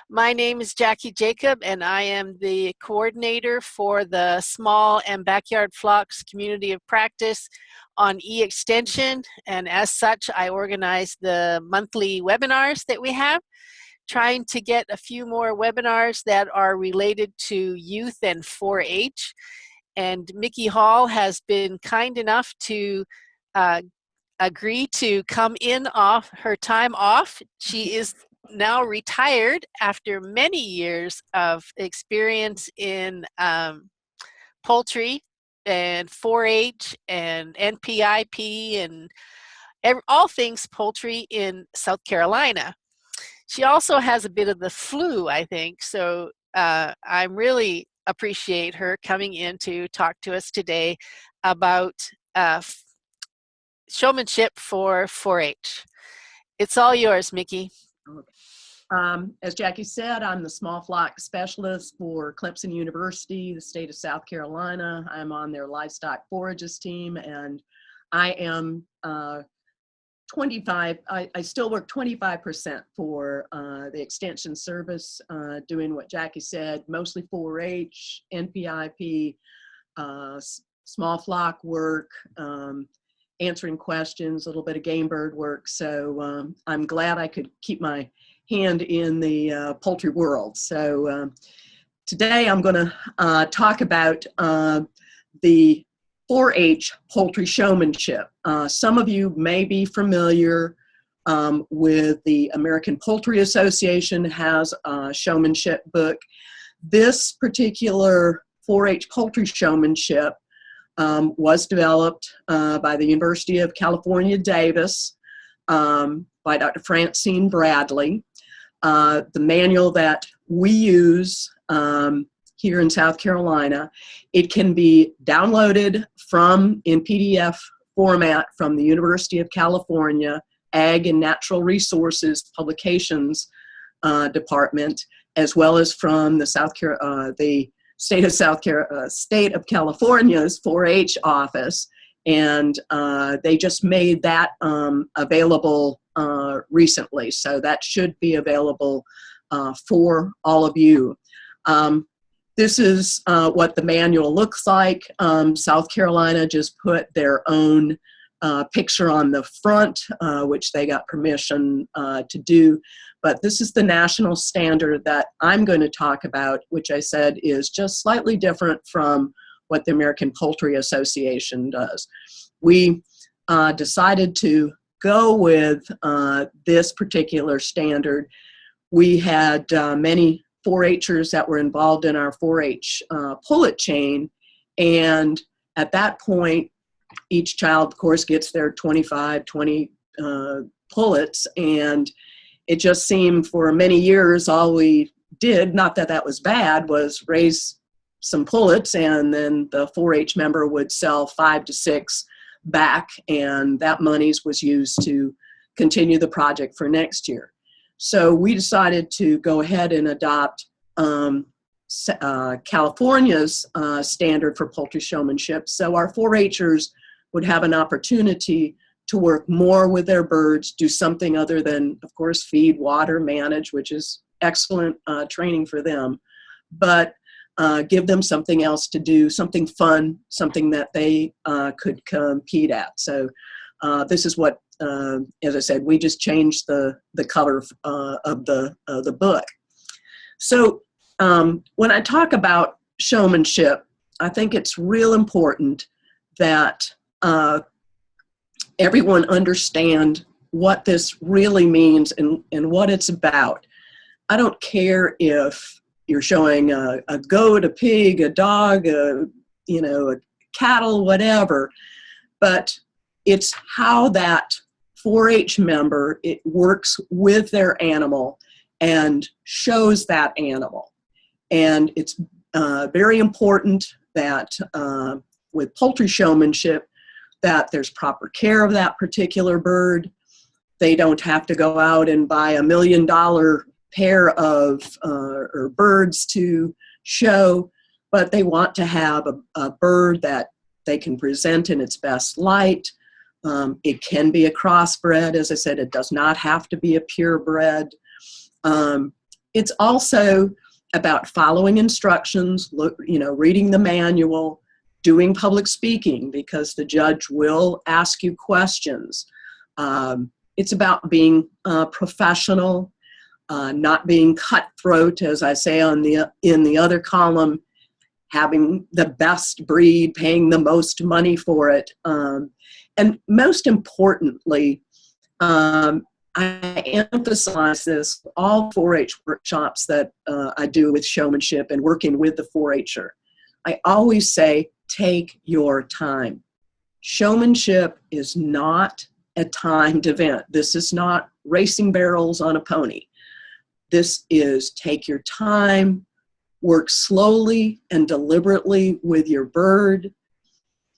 My name is Jackie Jacob, and I am the coordinator for the Small and Backyard Flocks Community of Practice on E-Extension. And as such, I organize the monthly webinars that we have, trying to get a few more webinars that are related to youth and 4-H. And Mickey Hall has been kind enough to agree to come in off her time off. She is now retired after many years of experience in poultry and 4-H and NPIP and all things poultry in South Carolina. She also has a bit of the flu, I think, so I really appreciate her coming in to talk to us today about showmanship for 4-H. It's all yours, Mickey. As Jackie said, I'm the small flock specialist for Clemson University, the state of South Carolina. I'm on their livestock forages team, and I am I still work 25% for the extension service, doing what Jackie said, mostly 4-H, NPIP, small flock work, answering questions, a little bit of game bird work. So I'm glad I could keep my hand in the poultry world. So today I'm going to talk about the 4-H poultry showmanship. Some of you may be familiar with the American Poultry Association has a showmanship book. This particular 4-H poultry showmanship was developed by the University of California, Davis, by Dr. Francine Bradley. The manual that we use here in South Carolina, it can be downloaded in PDF format from the University of California Ag and Natural Resources Publications Department, as well as from the State of California's 4-H office, and they just made that available recently, so that should be available for all of you. This is what the manual looks like. South Carolina just put their own picture on the front, which they got permission to do. But this is the national standard that I'm going to talk about, which I said is just slightly different from what the American Poultry Association does. We decided to go with this particular standard. We had many 4-Hers that were involved in our 4-H pullet chain, and at that point, each child, of course, gets their 20 pullets, and it just seemed for many years all we did, not that that was bad, was raise some pullets, and then the 4-H member would sell 5 to 6 back, and that monies was used to continue the project for next year. So we decided to go ahead and adopt California's standard for poultry showmanship. So our 4-Hers would have an opportunity to work more with their birds, do something other than, of course, feed, water, manage, which is excellent training for them, but give them something else to do, something fun, something that they could compete at. So this is what, as I said, we just changed the cover of the book. So when I talk about showmanship, I think it's real important that everyone understand what this really means and what it's about. I don't care if you're showing a goat, a pig, a dog, a cattle, whatever, but it's how that 4-H member, it works with their animal and shows that animal. And it's very important that with poultry showmanship, that there's proper care of that particular bird. They don't have to go out and buy $1 million pair of or birds to show, but they want to have a bird that they can present in its best light. It can be a crossbred. As I said, it does not have to be a purebred. it's also about following instructions, reading the manual, doing public speaking because the judge will ask you questions. It's about being professional, not being cutthroat, as I say in the other column, having the best breed, paying the most money for it. And most importantly, I emphasize this, all 4-H workshops that I do with showmanship and working with the 4-H'er. I always say, take your time. Showmanship is not a timed event. This is not racing barrels on a pony. This is take your time, work slowly and deliberately with your bird,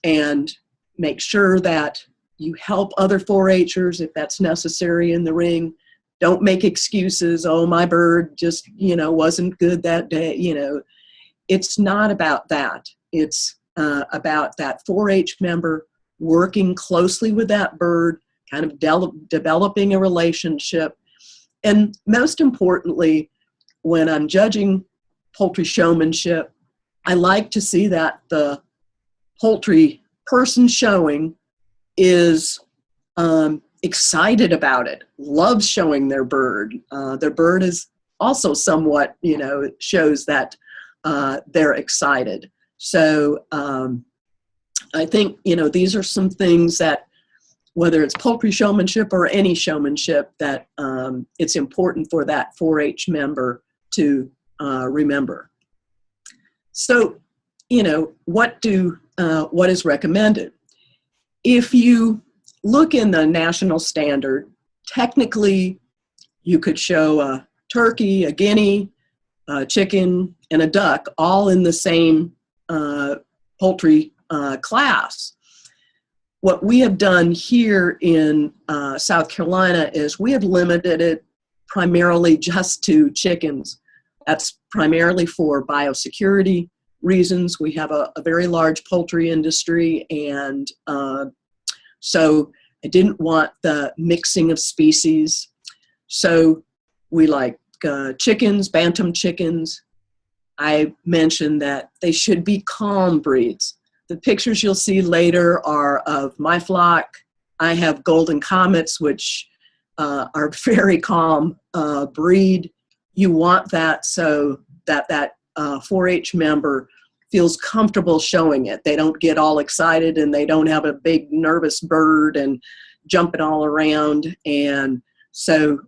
and make sure that you help other 4-H'ers if that's necessary in the ring. Don't make excuses. Oh, my bird just, wasn't good that day. It's not about that. It's about that 4-H member working closely with that bird, kind of developing a relationship. And most importantly, when I'm judging poultry showmanship, I like to see that the poultry person showing is excited about it, loves showing their bird. Their bird is also somewhat, shows that they're excited. So I think, these are some things that, whether it's poultry showmanship or any showmanship, that it's important for that 4-H member to remember. So, what is recommended? If you look in the national standard, technically you could show a turkey, a guinea, a chicken, and a duck all in the same poultry class. What we have done here in South Carolina is we have limited it primarily just to chickens. That's primarily for biosecurity reasons. We have a very large poultry industry, and so I didn't want the mixing of species. So we like chickens, bantam chickens. I mentioned that they should be calm breeds. The pictures you'll see later are of my flock. I have golden comets, which are very calm breed. You want that so that 4-H member feels comfortable showing it. They don't get all excited and they don't have a big nervous bird and jumping all around. And so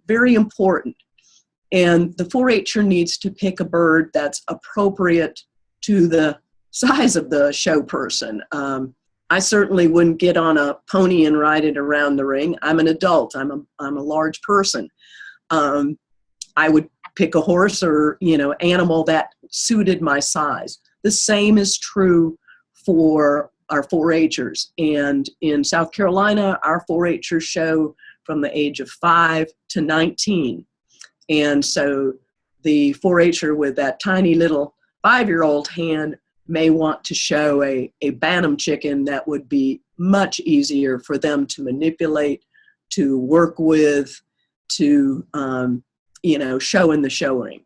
very important. And the 4-H'er needs to pick a bird that's appropriate to the size of the show person. I certainly wouldn't get on a pony and ride it around the ring. I'm an adult. I'm a large person. I would pick a horse or animal that suited my size. The same is true for our 4-H'ers. And in South Carolina, our 4-H'ers show from the age of 5 to 19. And so the 4-H'er with that tiny little 5-year-old hand may want to show a bantam chicken that would be much easier for them to manipulate, to work with, to show in the show ring.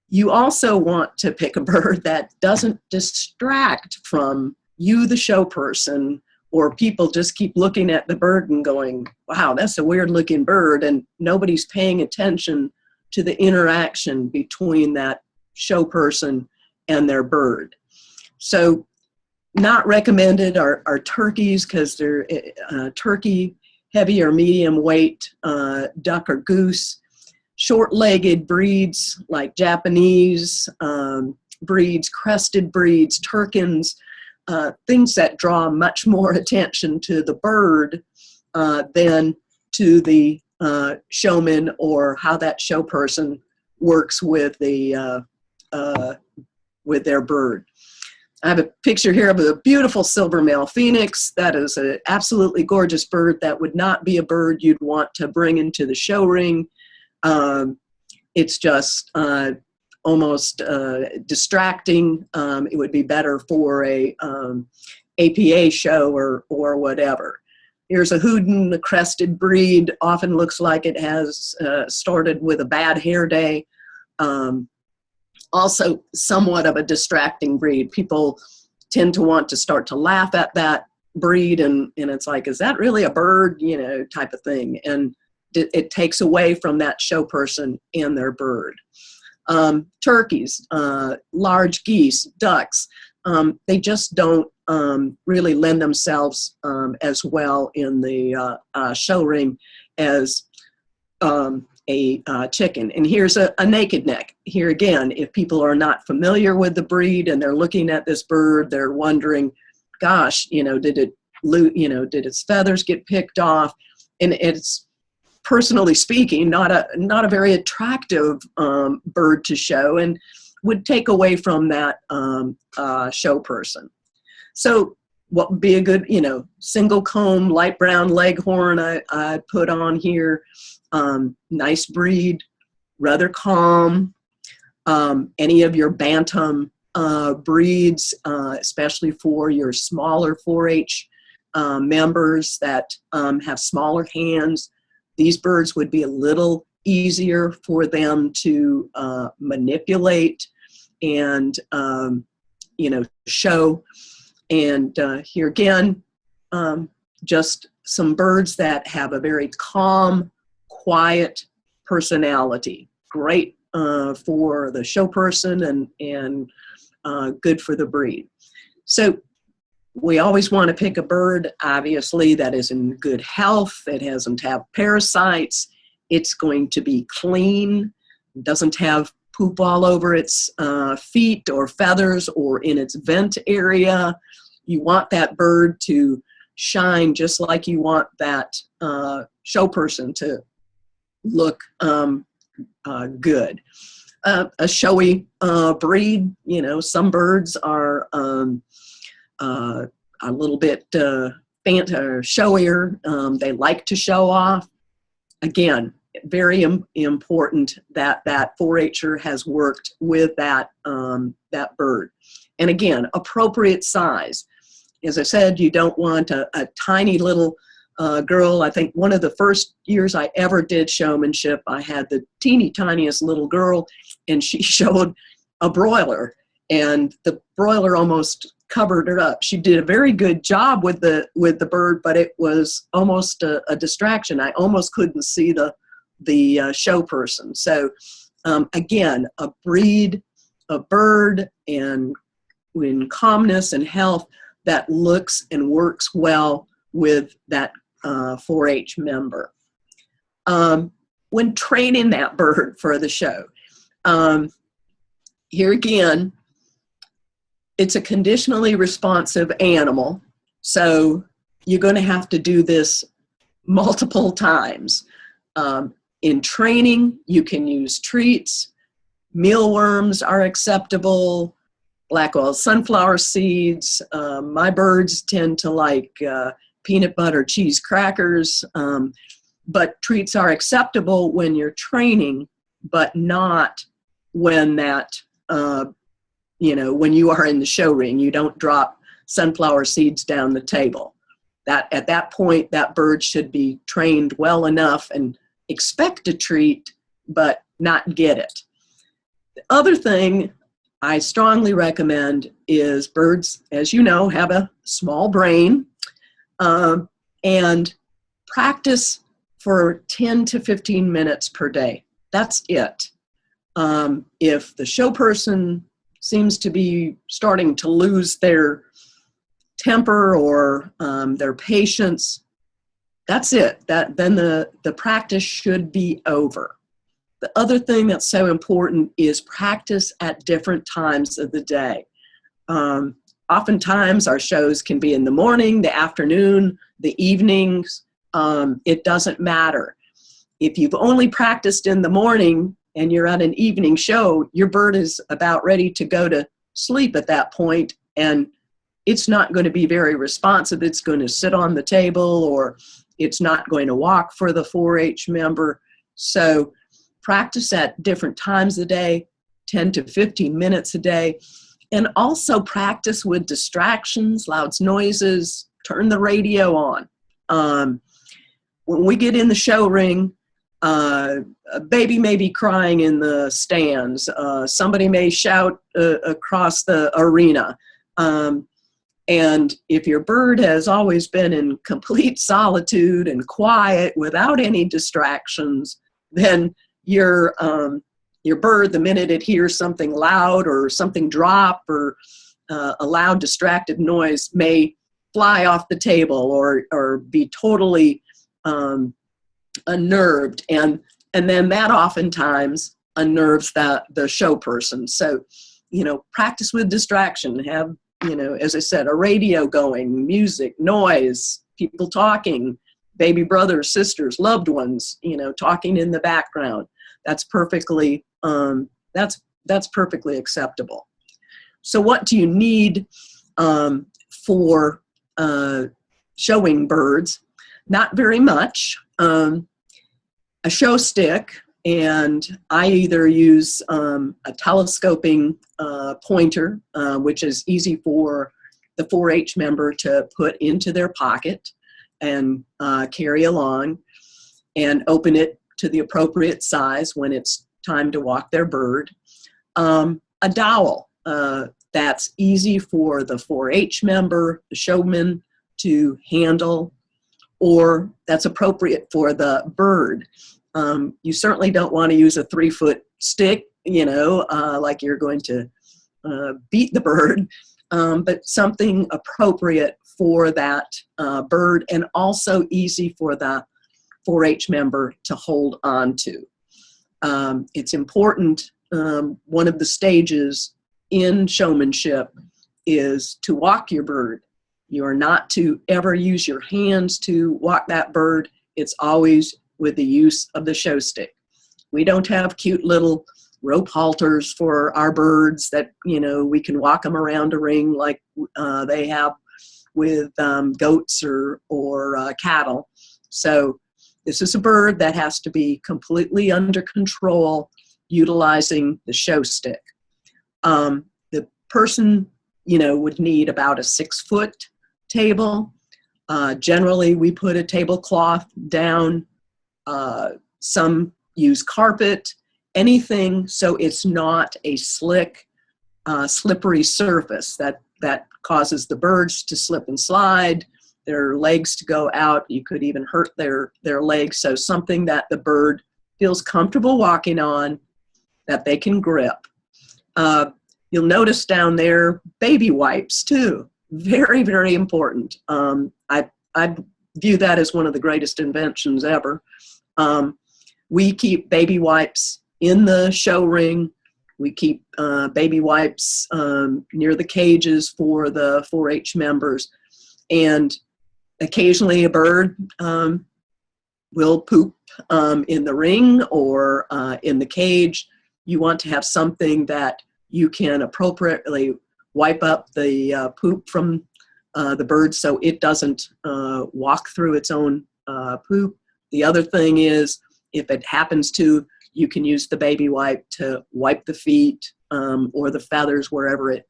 You also want to pick a bird that doesn't distract from you, the show person, or people just keep looking at the bird and going, wow, that's a weird looking bird, and nobody's paying attention to the interaction between that show person and their bird. So not recommended are turkeys, because they're turkey, heavy or medium weight, duck or goose. Short-legged breeds like Japanese breeds, crested breeds, Turkins, things that draw much more attention to the bird than to the showman or how that show person works with the with their bird. I have a picture here of a beautiful silver male phoenix. That is an absolutely gorgeous bird. That would not be a bird you'd want to bring into the show ring. It's just almost distracting. It would be better for a APA show or whatever. Here's a Hoodin, a crested breed, often looks like it has started with a bad hair day. Also somewhat of a distracting breed. People tend to want to start to laugh at that breed, and it's like, is that really a bird, type of thing. And it takes away from that show person and their bird. Turkeys, large geese, ducks, they just don't really lend themselves as well in the show ring as a chicken. And here's a naked neck. Here again, if people are not familiar with the breed and they're looking at this bird, they're wondering, gosh, did its feathers get picked off? And it's, personally speaking, not a very attractive bird to show, and would take away from that show person. So what would be a good, single comb, light brown leghorn I put on here. Nice breed, rather calm. Any of your bantam breeds, especially for your smaller 4-H members that have smaller hands, these birds would be a little easier for them to manipulate and, show. And here again, just some birds that have a very calm, quiet personality. Great for the show person and good for the breed. So we always want to pick a bird, obviously, that is in good health. It doesn't have parasites. It's going to be clean. Doesn't have poop all over its feet or feathers or in its vent area. You want that bird to shine just like you want that show person to look good. A showy breed, some birds are a little bit showier. They like to show off. Again, very important that that 4-H'er has worked with that bird. And again, appropriate size. As I said, you don't want a tiny little girl. I think one of the first years I ever did showmanship, I had the teeny tiniest little girl, and she showed a broiler, and the broiler almost covered her up. She did a very good job with the bird, but it was almost a distraction. I almost couldn't see the show person. So again, a breed, a bird, and in calmness and health that looks and works well with that 4-H member. When training that bird for the show, here again, it's a conditionally responsive animal, so you're going to have to do this multiple times. In training, you can use treats. Mealworms are acceptable. Black oil sunflower seeds. My birds tend to like peanut butter cheese crackers, but treats are acceptable when you're training, but not when that when you are in the show ring. You don't drop sunflower seeds down the table. That at that point, that bird should be trained well enough and expect a treat, but not get it. The other thing I strongly recommend is birds, as you know, have a small brain, and practice for 10 to 15 minutes per day. That's it. If the show person seems to be starting to lose their temper or their patience, that's it. Then the practice should be over. The other thing that's so important is practice at different times of the day. Oftentimes our shows can be in the morning, the afternoon, the evenings. It doesn't matter. If you've only practiced in the morning and you're at an evening show, your bird is about ready to go to sleep at that point, and it's not going to be very responsive. It's going to sit on the table, or it's not going to walk for the 4-H member. So practice at different times a day, 10 to 15 minutes a day, and also practice with distractions, loud noises. Turn the radio on. When we get in the show ring, a baby may be crying in the stands. Somebody may shout across the arena. And if your bird has always been in complete solitude and quiet without any distractions, then your bird, the minute it hears something loud or something drop or a loud distracted noise, may fly off the table or be totally unnerved, and then that oftentimes unnerves the show person. So, practice with distraction. Have, as I said, a radio going, music, noise, people talking, baby brothers, sisters, loved ones, talking in the background. That's perfectly that's perfectly acceptable. So, what do you need for showing birds? Not very much. A show stick, and I either use a telescoping pointer, which is easy for the 4-H member to put into their pocket and carry along, and open it to the appropriate size when it's time to walk their bird. A dowel, that's easy for the 4-H member, the showman, to handle, or that's appropriate for the bird. You certainly don't want to use a 3-foot stick, like you're going to beat the bird, but something appropriate for that bird, and also easy for the 4-H member to hold on to. It's important, one of the stages in showmanship is to walk your bird. You are not to ever use your hands to walk that bird. It's always with the use of the show stick. We don't have cute little rope halters for our birds that, we can walk them around a ring like they have with goats or cattle. So this is a bird that has to be completely under control, utilizing the show stick. The person, would need about a 6-foot table. Generally, we put a tablecloth down. Some use carpet, anything so it's not a slick, slippery surface that causes the birds to slip and slide, their legs to go out. You could even hurt their legs. So something that the bird feels comfortable walking on, that they can grip. You'll notice down there baby wipes too. Very, very important. I view that as one of the greatest inventions ever. We keep baby wipes in the show ring. We keep baby wipes near the cages for the 4-H members. And occasionally a bird will poop in the ring or in the cage. You want to have something that you can appropriately wipe up the poop from the bird so it doesn't walk through its own poop. The other thing is, if it happens to, you can use the baby wipe to wipe the feet or the feathers wherever it,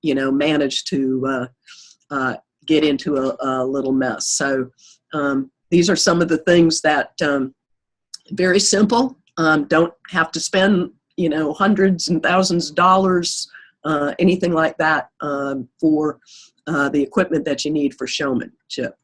managed to get into a little mess. So these are some of the things that very simple, don't have to spend, hundreds and thousands of dollars, anything like that for the equipment that you need for showmanship.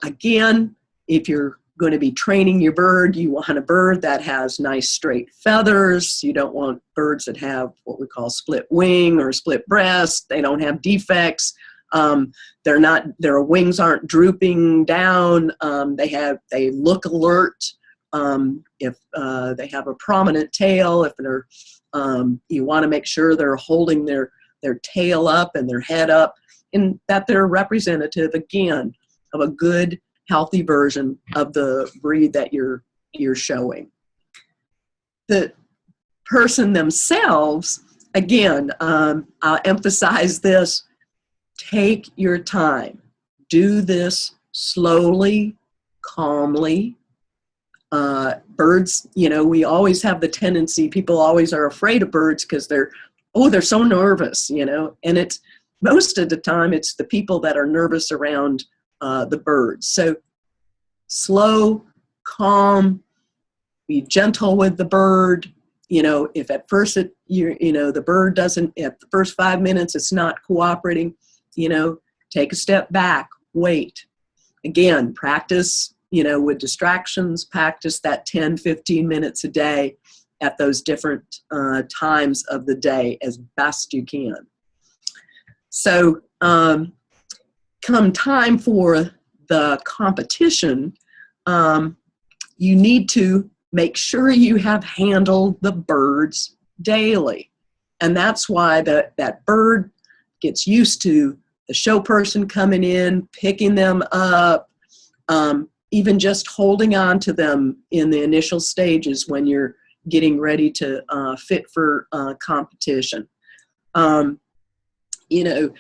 Again, if you're going to be training your bird, you want a bird that has nice straight feathers. You don't want birds that have what we call split wing or split breast. They don't have defects. Their wings aren't drooping down. They look alert. If they have a prominent tail, if they're, you want to make sure they're holding their tail up and their head up, and that they're representative, again, of a good, healthy version of the breed that you're showing. The person themselves, again, I'll emphasize this, take your time. Do this slowly, calmly. Birds, we always have the tendency, people always are afraid of birds because they're so nervous, and most of the time it's the people that are nervous around the birds. So slow, calm, be gentle with the bird. You know, if at first the bird doesn't, at the first 5 minutes it's not cooperating, you know, take a step back, wait. Again, practice, you know, with distractions, practice that 10, 15 minutes a day at those different times of the day as best you can. So come time for the competition, you need to make sure you have handled the birds daily. And that's why that bird gets used to the show person coming in, picking them up, even just holding on to them in the initial stages when you're getting ready to fit for competition. You know,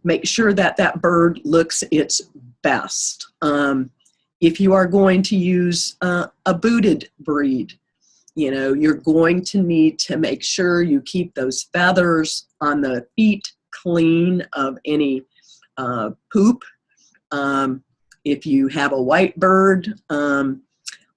make sure that bird looks its best. If you are going to use a booted breed, you know, you're going to need to make sure you keep those feathers on the feet clean of any poop. If you have a white bird,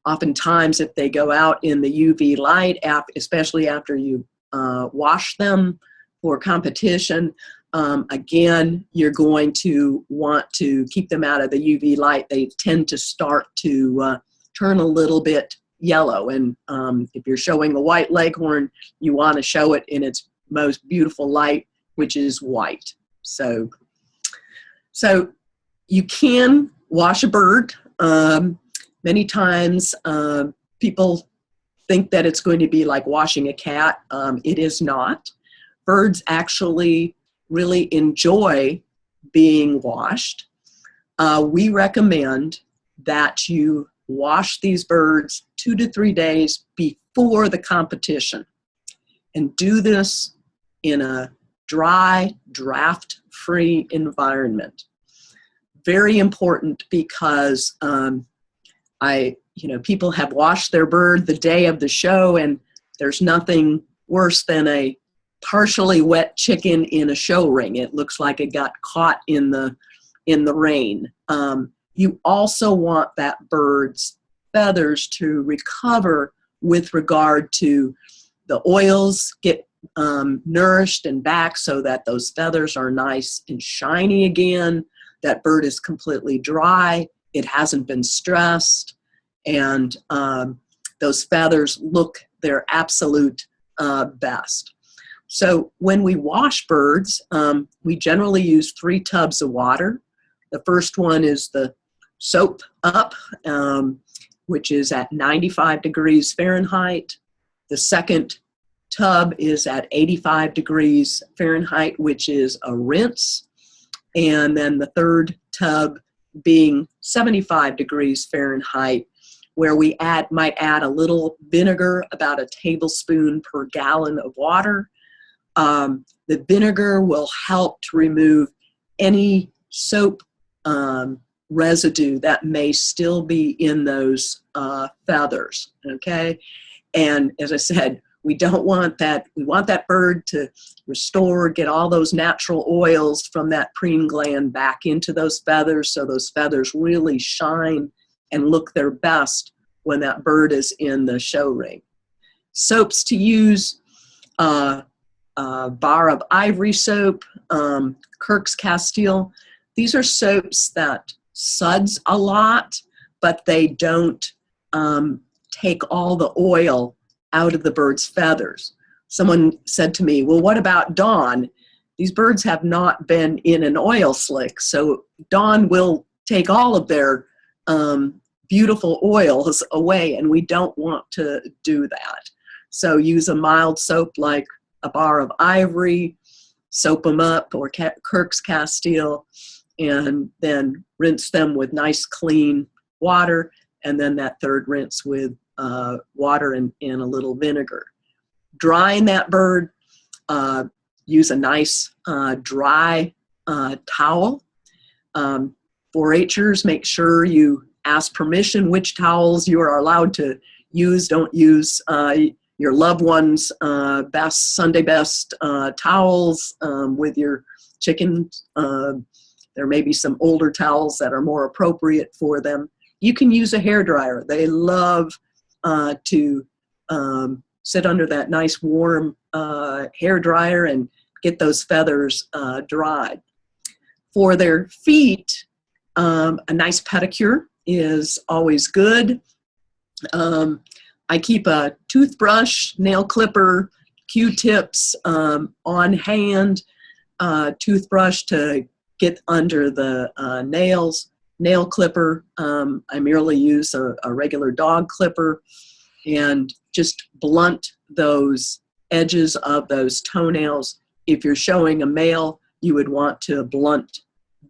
oftentimes if they go out in the UV light, especially after you wash them for competition, again, you're going to want to keep them out of the UV light. They tend to start to turn a little bit yellow. And if you're showing a white leghorn, you want to show it in its most beautiful light, which is white. So you can wash a bird. Many times people think that it's going to be like washing a cat. It is not. Birds actually really enjoy being washed. We recommend that you wash these birds 2 to 3 days before the competition, and do this in a dry, draft-free environment. Very important, because people have washed their bird the day of the show, and there's nothing worse than a partially wet chicken in a show ring. It looks like it got caught in the rain. You also want that bird's feathers to recover with regard to the oils get nourished and back, so that those feathers are nice and shiny again. That bird is completely dry. It hasn't been stressed, and those feathers look their absolute best. So when we wash birds, we generally use 3 tubs of water. The first one is the soap up, which is at 95 degrees Fahrenheit. The second tub is at 85 degrees Fahrenheit, which is a rinse. And then the third tub being 75 degrees Fahrenheit, where we might add a little vinegar, about a tablespoon per gallon of water. The vinegar will help to remove any soap residue that may still be in those feathers, okay? And as I said, we don't want that. We want that bird to get all those natural oils from that preen gland back into those feathers, so those feathers really shine and look their best when that bird is in the show ring. Soaps to use, Bar of Ivory soap, Kirk's Castile. These are soaps that suds a lot, but they don't take all the oil out of the bird's feathers. Someone said to me, well, what about Dawn? These birds have not been in an oil slick, so Dawn will take all of their beautiful oils away, and we don't want to do that. So use a mild soap like a Bar of Ivory, soap them up, or Kirk's Castile, and then rinse them with nice clean water, and then that third rinse with water and a little vinegar. Drying that bird, use a nice dry towel. 4-H'ers, make sure you ask permission which towels you are allowed to use. Don't use your loved one's Sunday best towels with your chickens. There may be some older towels that are more appropriate for them. You can use a hairdryer. They love to sit under that nice warm hairdryer and get those feathers dried. For their feet, a nice pedicure is always good. I keep a toothbrush, nail clipper, Q-tips on hand, toothbrush to get under the nails, nail clipper. I merely use a regular dog clipper, and just blunt those edges of those toenails. If you're showing a male, you would want to blunt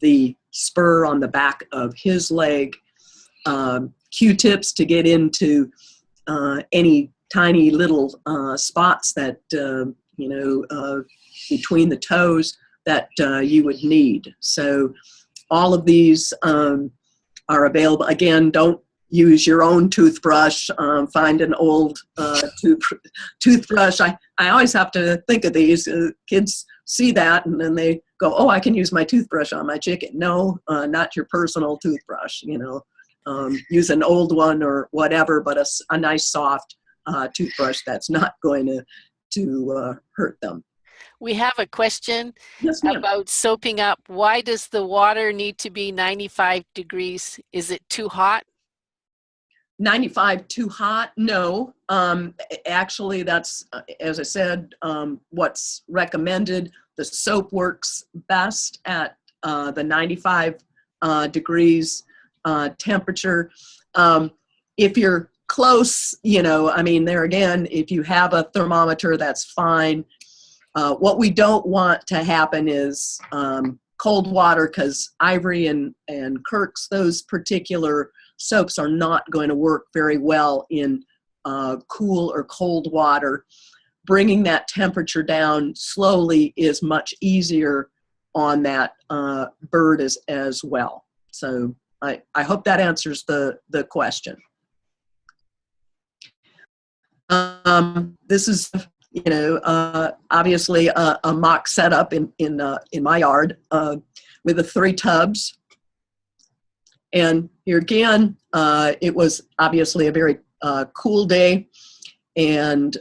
the spur on the back of his leg. Q-tips to get into any tiny little spots that, between the toes that you would need. So all of these are available. Again, don't use your own toothbrush. Find an old toothbrush. I always have to think of these. Kids see that and then they go, oh, I can use my toothbrush on my chicken. No, not your personal toothbrush. Use an old one or whatever, but a nice soft toothbrush that's not going to hurt them. We have a question Yes, ma'am. about soaping up. Why does the water need to be 95 degrees? Is it too hot? 95 too hot? No. Actually, that's, as I said, what's recommended. The soap works best at the 95 degrees temperature. If you're close, there again, if you have a thermometer, that's fine. What we don't want to happen is cold water, because Ivory and Kirk's, those particular soaps are not going to work very well in cool or cold water. Bringing that temperature down slowly is much easier on that bird as well. So I hope that answers the question. This is, obviously a mock setup in my yard with the 3 tubs. And here again, it was obviously a very cool day. And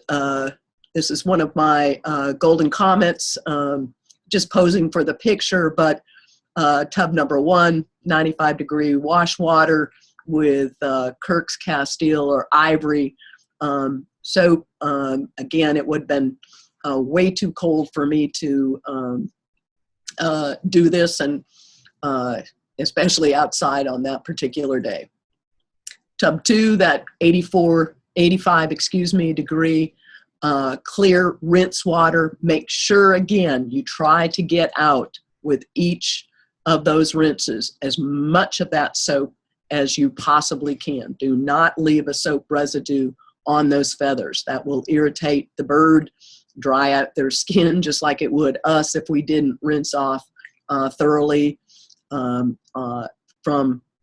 this is one of my golden comets, just posing for the picture, but tub number 1, 95-degree wash water with Kirk's Castile or Ivory soap. Again, it would have been way too cold for me to do this, and especially outside on that particular day. Tub 2, that 85 degree clear rinse water. Make sure, again, you try to get out with each of those rinses as much of that soap as you possibly can. Do not leave a soap residue on those feathers. That will irritate the bird, dry out their skin just like it would us if we didn't rinse off thoroughly from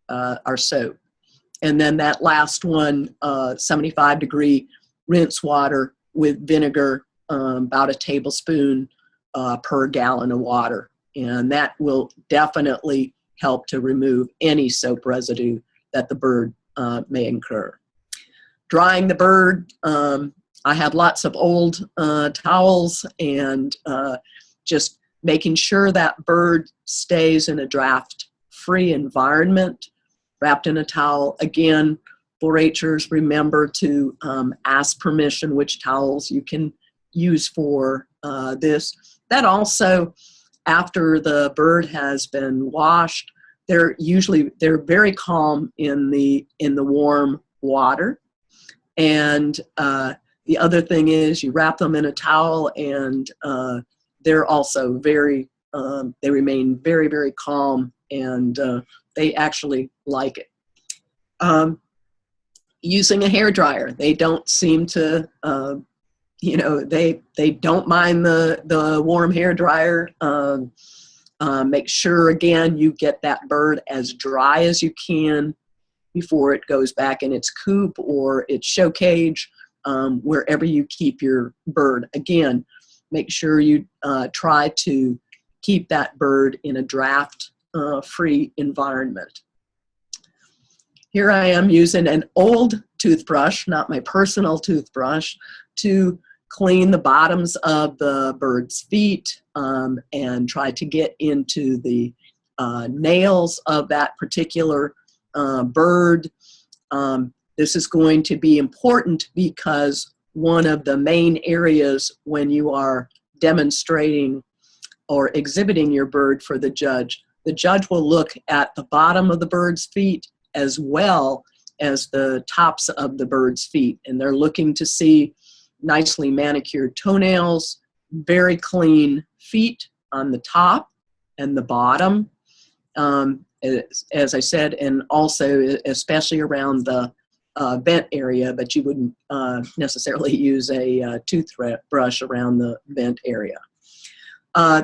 our soap. And then that last one, 75-degree rinse water with vinegar, about a tablespoon per gallon of water. And that will definitely help to remove any soap residue that the bird may incur. Drying the bird, I have lots of old towels, and just making sure that bird stays in a draft-free environment, wrapped in a towel. Again, 4-H'ers, remember to ask permission which towels you can use for this. That also, after the bird has been washed, they're very calm in the warm water. And the other thing is, you wrap them in a towel, and they're also they remain very, very calm, and they actually like it. Using a hairdryer, they don't seem to, they don't mind the warm hairdryer. Make sure, again, you get that bird as dry as you can before it goes back in its coop or its show cage, wherever you keep your bird. Again, make sure you try to keep that bird in a draft-free environment. Here I am using an old toothbrush, not my personal toothbrush, to clean the bottoms of the bird's feet and try to get into the nails of that particular bird. This is going to be important because one of the main areas when you are demonstrating or exhibiting your bird for the judge will look at the bottom of the bird's feet as well as the tops of the bird's feet. And they're looking to see nicely manicured toenails, very clean feet on the top and the bottom, as I said, and also especially around the vent area, but you wouldn't necessarily use a toothbrush around the vent area.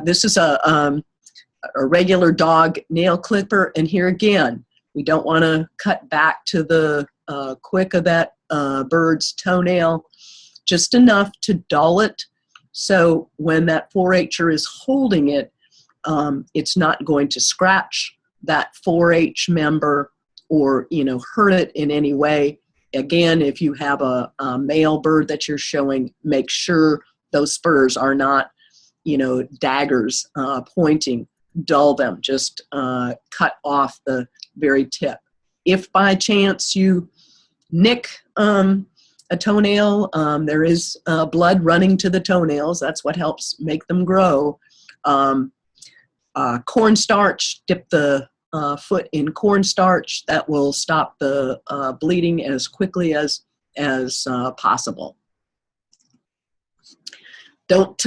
This is a regular dog nail clipper, and here again, we don't want to cut back to the quick of that bird's toenail, just enough to dull it, so when that 4-H'er is holding it, it's not going to scratch that 4-H member or, you know, hurt it in any way. Again, if you have a male bird that you're showing, make sure those spurs are not, you know, daggers pointing. Dull them, just cut off the very tip. If by chance you nick a toenail, there is blood running to the toenails. That's what helps make them grow. Cornstarch, dip the foot in cornstarch. That will stop the bleeding as quickly as possible. Don't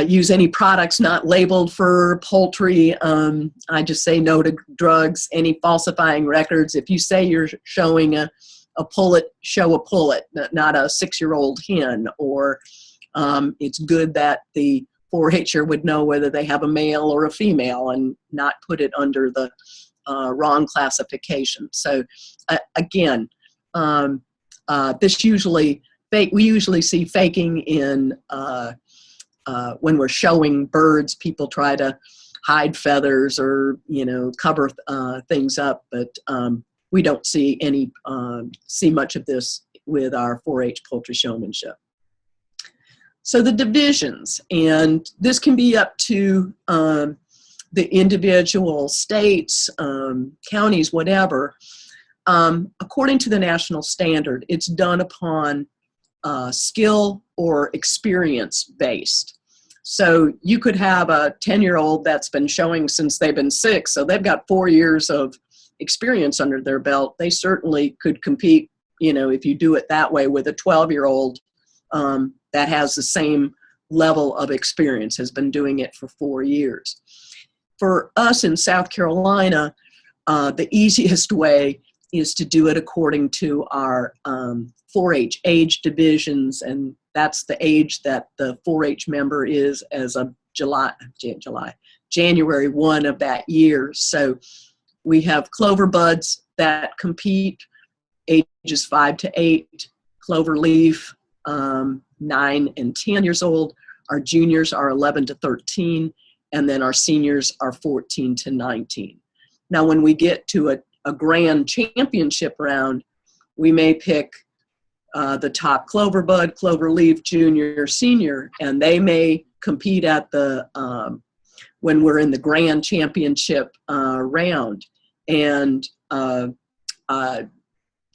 use any products not labeled for poultry. I just say no to drugs, any falsifying records. If you say you're showing a pullet, show a pullet, not a 6-year-old hen. Or it's good that the 4-H'er would know whether they have a male or a female and not put it under the wrong classification. So again, this usually we usually see faking in when we're showing birds. People try to hide feathers or, you know, cover things up, but we don't see much of this with our 4-H poultry showmanship. So the divisions, and this can be up to the individual states, counties, whatever. According to the national standard, it's done upon skill or experience based. So you could have a 10-year-old that's been showing since they've been 6, so they've got 4 years of experience under their belt. They certainly could compete, you know, if you do it that way, with a 12-year-old that has the same level of experience, has been doing it for 4 years. For us in South Carolina, the easiest way is to do it according to our 4-H age divisions, and that's the age that the 4-H member is as of January 1 of that year. So we have clover buds that compete ages 5 to 8, clover leaf 9 and 10 years old. Our juniors are 11 to 13, and then our seniors are 14 to 19. Now, when we get to a grand championship round, we may pick the top clover bud, clover leaf, junior, senior, and they may compete at the when we're in the grand championship round. And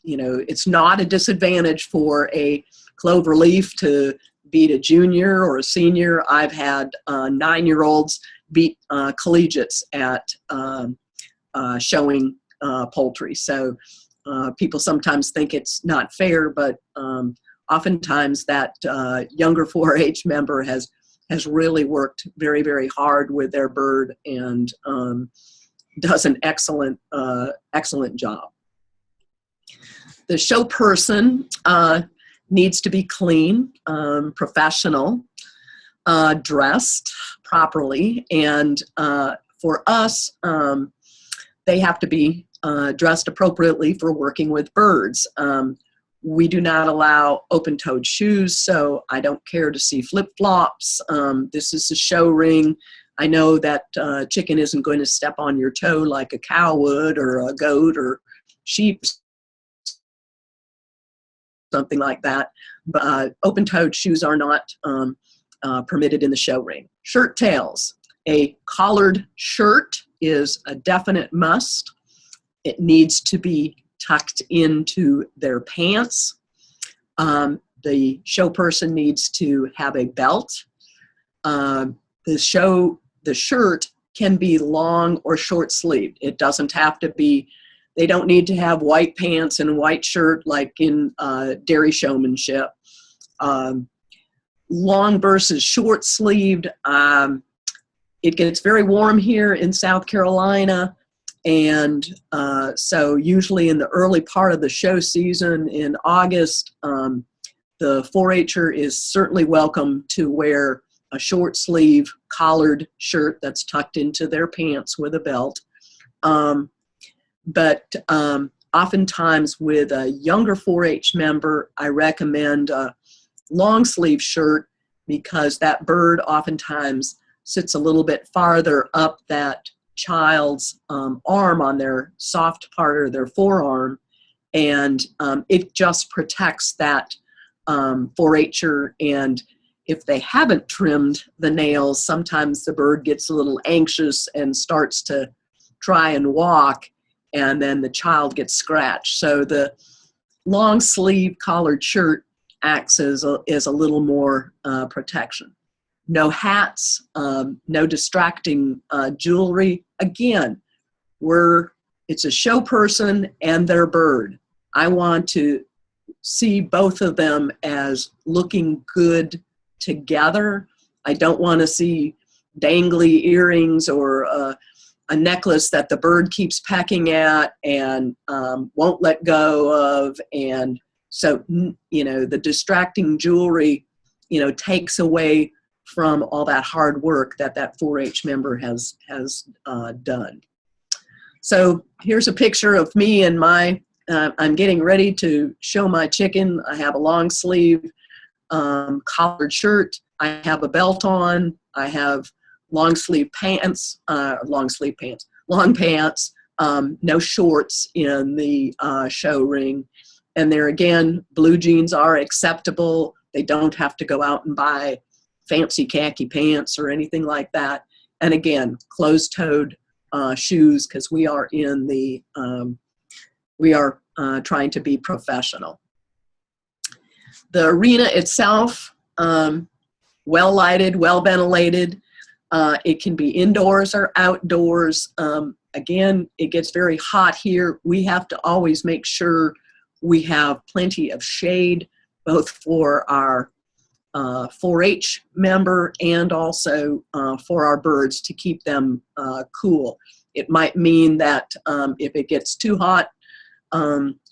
you know, it's not a disadvantage for a clover leaf to beat a junior or a senior. I've had 9-year-olds beat collegiates at showing poultry. So people sometimes think it's not fair, but oftentimes that younger 4-H member has really worked very, very hard with their bird and does an excellent job. The show person needs to be clean, professional, dressed properly, and for us, they have to be dressed appropriately for working with birds. We do not allow open-toed shoes, so I don't care to see flip-flops. This is a show ring. I know that chicken isn't going to step on your toe like a cow would, or a goat or sheep, something like that. But open-toed shoes are not permitted in the show ring. Shirt tails. A collared shirt is a definite must. It needs to be tucked into their pants. The show person needs to have a belt. The shirt can be long or short sleeved. It doesn't have to be, they don't need to have white pants and white shirt like in dairy showmanship. Long versus short sleeved. It gets very warm here in South Carolina. And so usually in the early part of the show season in August, the 4-H'er is certainly welcome to wear a short sleeve collared shirt that's tucked into their pants with a belt. But oftentimes with a younger 4-H member, I recommend a long sleeve shirt, because that bird oftentimes sits a little bit farther up that child's arm on their soft part of their forearm, and it just protects that 4-H'er. And if they haven't trimmed the nails, sometimes the bird gets a little anxious and starts to try and walk, and then the child gets scratched. So the long sleeve collared shirt acts as a little more protection. No hats, no distracting jewelry. Again, it's a show person and their bird. I want to see both of them as looking good together. I don't want to see dangly earrings or a necklace that the bird keeps pecking at and won't let go of. And so, the distracting jewelry, takes away from all that hard work that 4-H member has done. So here's a picture of me and I'm getting ready to show my chicken. I have a long sleeve collared shirt. I have a belt on. I have long pants, no shorts in the show ring. And there again, blue jeans are acceptable. They don't have to go out and buy fancy khaki pants or anything like that. And again, closed-toed shoes, because we are trying to be professional. The arena itself, well lighted, well ventilated. It can be indoors or outdoors. Again, it gets very hot here. We have to always make sure we have plenty of shade, both for our 4-H member and also for our birds, to keep them cool. It might mean that if it gets too hot,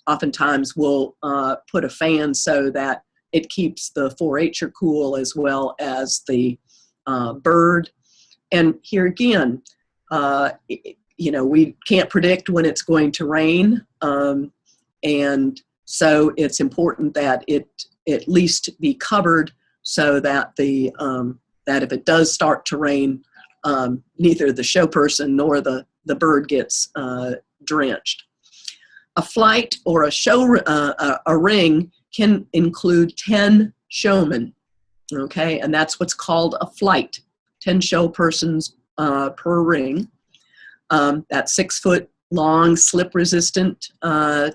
oftentimes we'll put a fan so that it keeps the 4-H'er cool as well as the bird. And here again, we can't predict when it's going to rain. And so it's important that it at least be covered so that that if it does start to rain, neither the show person nor the bird gets drenched. A flight or a ring can include 10 showmen, okay? And that's what's called a flight, 10 show persons per ring. That 6-foot long slip-resistant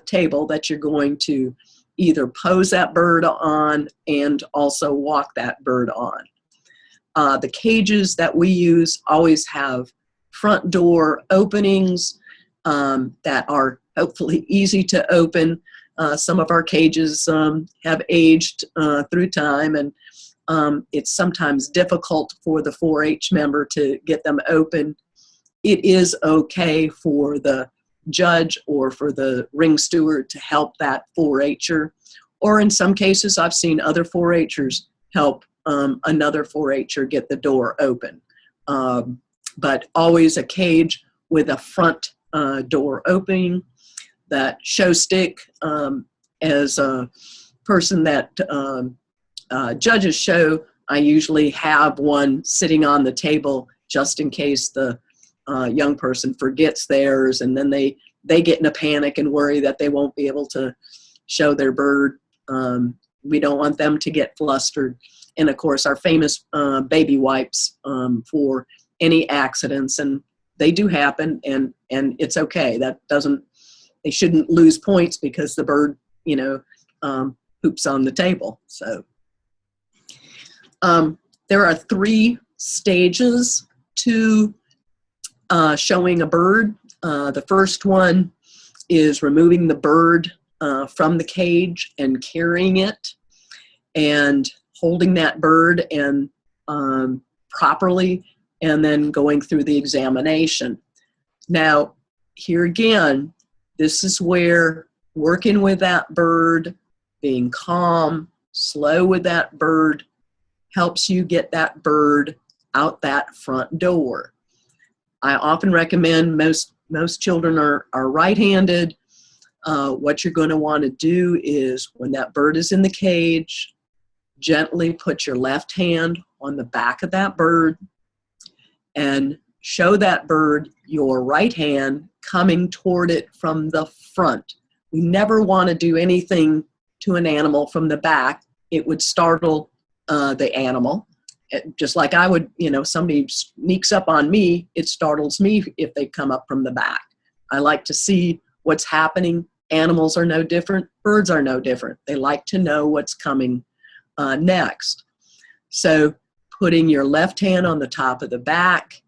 table that you're going to either pose that bird on and also walk that bird on. The cages that we use always have front door openings that are hopefully easy to open. Some of our cages have aged through time, and it's sometimes difficult for the 4-H member to get them open. It is okay for the judge or for the ring steward to help that 4-H'er, or in some cases I've seen other 4-H'ers help another 4-H'er get the door open. But always a cage with a front door opening. That show stick, as a person that judges show, I usually have one sitting on the table just in case the young person forgets theirs, and then they get in a panic and worry that they won't be able to show their bird. We don't want them to get flustered. And of course, our famous baby wipes for any accidents, and they do happen, and it's okay. They shouldn't lose points because the bird, poops on the table. So there are 3 stages to showing a bird. The first one is removing the bird from the cage and carrying it and holding that bird and properly, and then going through the examination. Now, here again, this is where working with that bird, being calm, slow with that bird, helps you get that bird out that front door. I often recommend, most children are right-handed. What you're going to want to do is, when that bird is in the cage, gently put your left hand on the back of that bird and show that bird your right hand coming toward it from the front. We never want to do anything to an animal from the back. It would startle the animal. Just like I would, somebody sneaks up on me, it startles me if they come up from the back. I like to see what's happening. Animals are no different. Birds are no different. They like to know what's coming next. So putting your left hand on the top of the back,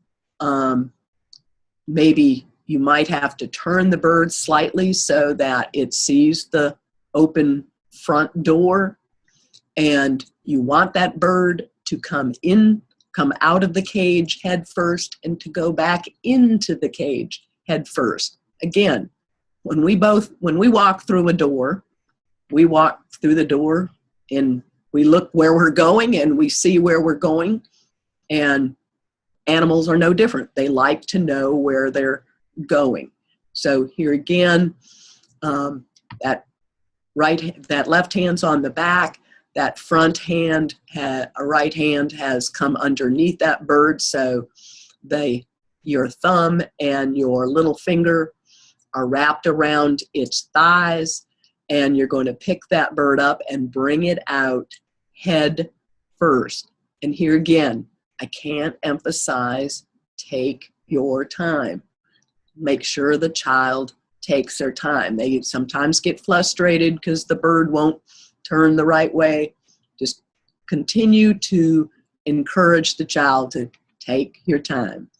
maybe you might have to turn the bird slightly so that it sees the open front door, and you want that bird to come out of the cage head first and to go back into the cage head first. Again, when we walk through a door, we walk through the door and we look where we're going and we see where we're going, and animals are no different. They like to know where they're going. So here again, that left hand's on the back, that front hand, a right hand has come underneath that bird, so your thumb and your little finger are wrapped around its thighs, and you're going to pick that bird up and bring it out head first. And here again, I can't emphasize, take your time. Make sure the child takes their time. They sometimes get frustrated because the bird won't turn the right way. Just continue to encourage the child to take your time.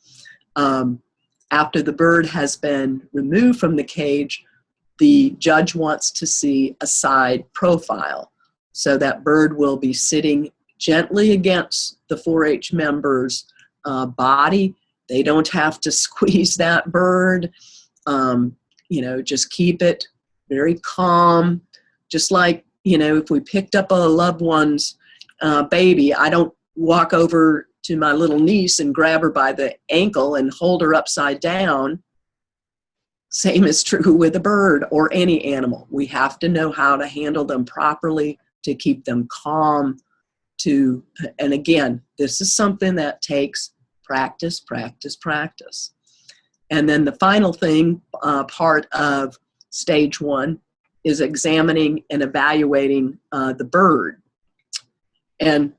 After the bird has been removed from the cage, the judge wants to see a side profile. So that bird will be sitting gently against the 4-H member's body. They don't have to squeeze that bird. Just keep it very calm. Just like, if we picked up a loved one's baby, I don't walk over to my little niece and grab her by the ankle and hold her upside down. Same is true with a bird or any animal. We have to know how to handle them properly, to keep them calm, and again, this is something that takes practice, practice, practice. And then the final thing, part of stage 1, is examining and evaluating the bird. And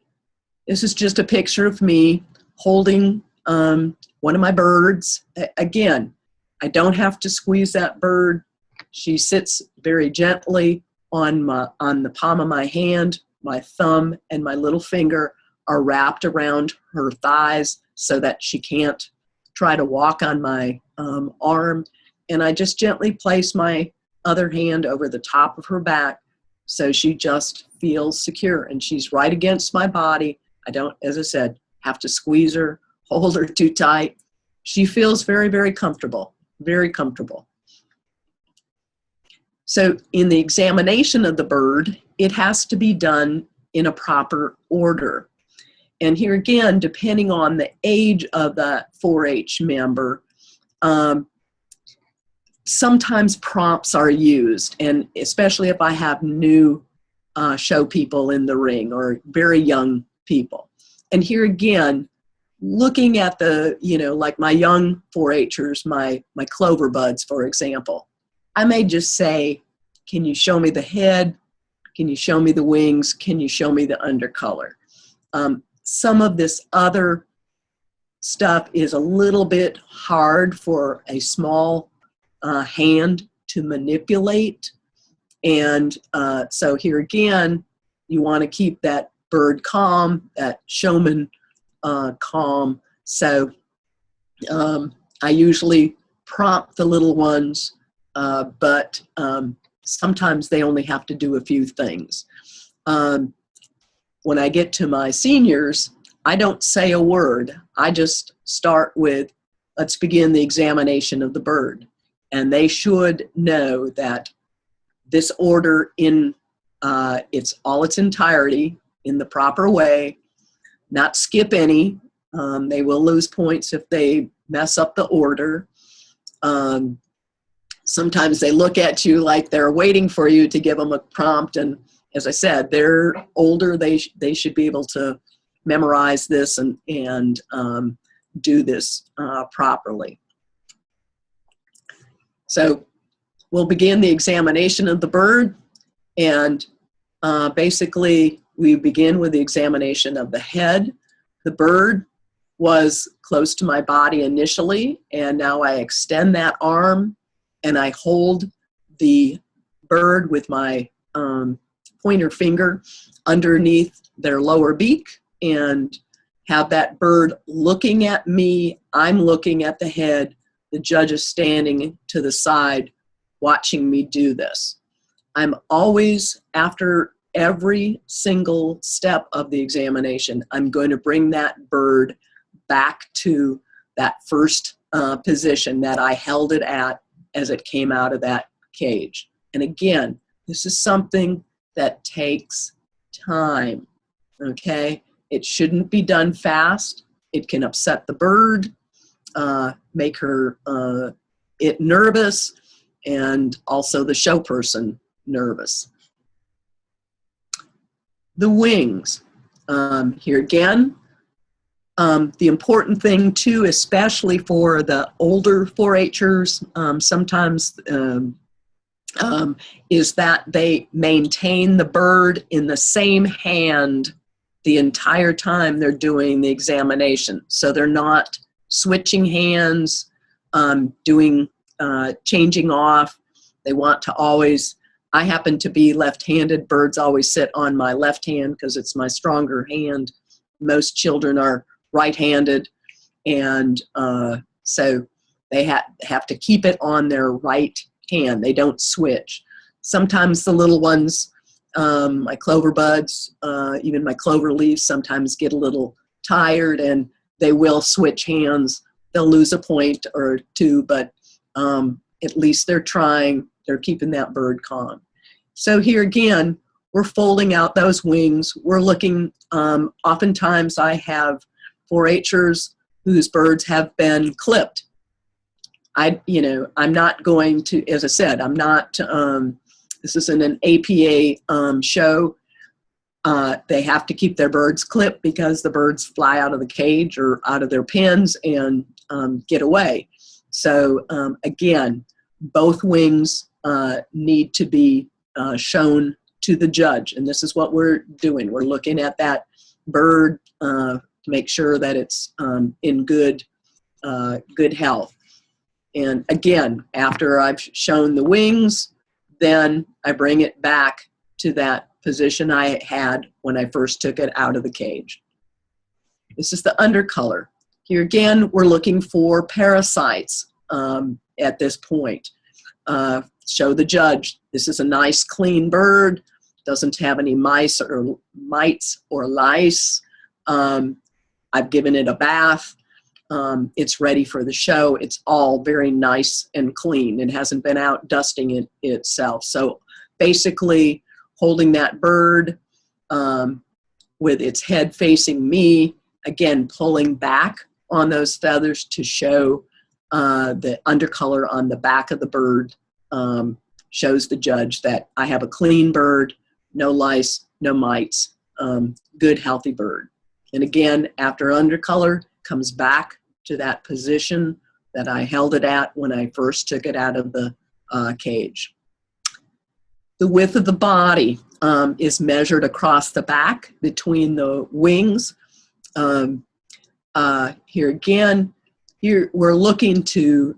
this is just a picture of me holding one of my birds. Again, I don't have to squeeze that bird. She sits very gently on the palm of my hand. My thumb and my little finger are wrapped around her thighs so that she can't try to walk on my arm. And I just gently place my other hand over the top of her back so she just feels secure. And she's right against my body. I don't, as I said, have to squeeze her, hold her too tight. She feels very, very comfortable, very comfortable. So in the examination of the bird, it has to be done in a proper order. And here again, depending on the age of the 4-H member, sometimes prompts are used, and especially if I have new show people in the ring or very young people. And here again, looking at the, like my young 4-Hers, my clover buds, for example, I may just say, can you show me the head? Can you show me the wings? Can you show me the undercolor? Some of this other stuff is a little bit hard for a small hand to manipulate. And so here again, you want to keep that bird calm, that showman calm. So I usually prompt the little ones, but sometimes they only have to do a few things. When I get to my seniors, I don't say a word. I just start with, let's begin the examination of the bird. And they should know that this order in its entirety, in the proper way, not skip any. They will lose points if they mess up the order. Sometimes they look at you like they're waiting for you to give them a prompt. And as I said, they're older. They should be able to memorize this and do this properly. So we'll begin the examination of the bird. And basically, we begin with the examination of the head. The bird was close to my body initially, and now I extend that arm and I hold the bird with my pointer finger underneath their lower beak and have that bird looking at me. I'm looking at the head. The judge is standing to the side watching me do this. I'm always, after every single step of the examination, I'm going to bring that bird back to that first position that I held it at as it came out of that cage. And again, this is something that takes time, okay? It shouldn't be done fast. It can upset the bird, make her it nervous, and also the show person nervous. The wings. Here again, the important thing too, especially for the older 4-Hers, sometimes is that they maintain the bird in the same hand the entire time they're doing the examination. So they're not switching hands, changing off. They want to always, I happen to be left-handed. Birds always sit on my left hand because it's my stronger hand. Most children are right-handed, and so they have to keep it on their right hand. They don't switch. Sometimes the little ones, my clover buds, even my clover leaves, sometimes get a little tired and they will switch hands. They'll lose a point or two, but at least they're trying. They're keeping that bird calm. So here again, we're folding out those wings. We're looking, oftentimes I have 4-Hers whose birds have been clipped. I'm not going to, as I said, I'm not, this isn't an APA show. They have to keep their birds clipped because the birds fly out of the cage or out of their pens and get away. So again, both wings need to be shown to the judge. And this is what we're doing. We're looking at that bird to make sure that it's in good health. And again, after I've shown the wings, then I bring it back to that position I had when I first took it out of the cage. This is the undercolor. Here again, we're looking for parasites at this point. Show the judge, this is a nice clean bird, doesn't have any mice or mites or lice. I've given it a bath. It's ready for the show. It's all very nice and clean. It hasn't been out dusting it itself. So basically holding that bird with its head facing me, again, pulling back on those feathers to show the undercolor on the back of the bird, shows the judge that I have a clean bird, no lice, no mites, good, healthy bird. And again, after undercolor, comes back to that position that I held it at when I first took it out of the cage. The width of the body is measured across the back between the wings. Here again, here we're looking to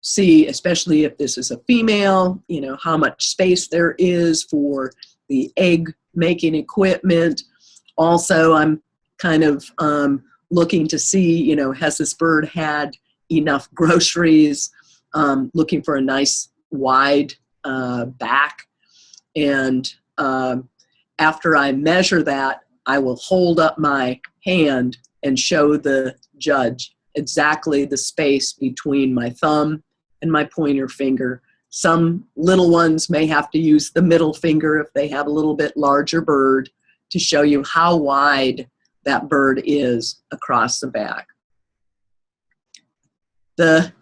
see, especially if this is a female, you know, how much space there is for the egg making equipment. Also, I'm kind of looking to see, you know, has this bird had enough groceries, looking for a nice wide back. And after I measure that, I will hold up my hand and show the judge exactly the space between my thumb and my pointer finger. Some little ones may have to use the middle finger if they have a little bit larger bird to show you how wide that bird is across the back. The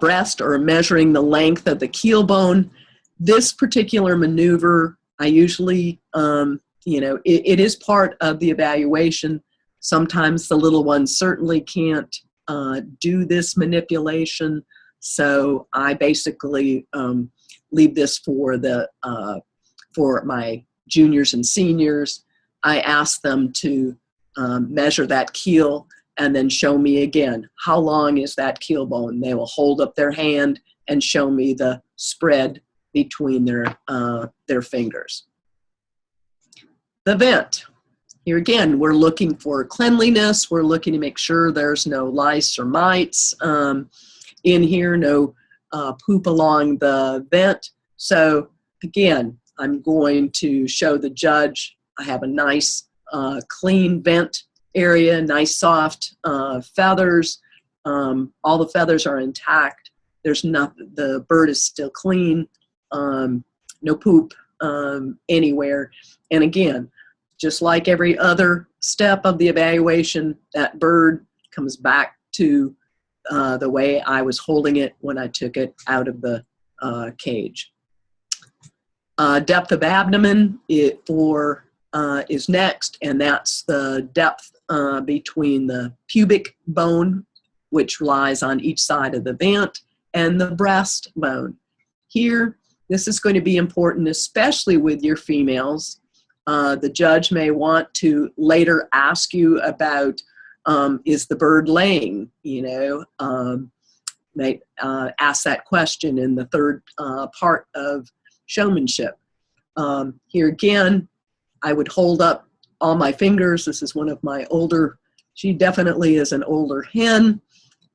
breast, or measuring the length of the keel bone, this particular maneuver, I usually, you know, it is part of the evaluation. Sometimes the little ones certainly can't do this manipulation, so I basically leave this for my juniors and seniors. I ask them to measure that keel and then show me again, how long is that keel bone? They will hold up their hand and show me the spread between their fingers. The vent. Here again, we're looking for cleanliness. We're looking to make sure there's no lice or mites in here, no poop along the vent. So again, I'm going to show the judge I have a nice clean vent area, nice soft feathers. All the feathers are intact. There's nothing, the bird is still clean, no poop anywhere. And again, just like every other step of the evaluation, that bird comes back to the way I was holding it when I took it out of the cage. Depth of abdomen is next, and that's the depth between the pubic bone, which lies on each side of the vent, and the breastbone. Here, this is going to be important, especially with your females. The judge may want to later ask you about, is the bird laying? You know, may ask that question in the third part of showmanship. Here again, I would hold up all my fingers. This is one of my older, she definitely is an older hen,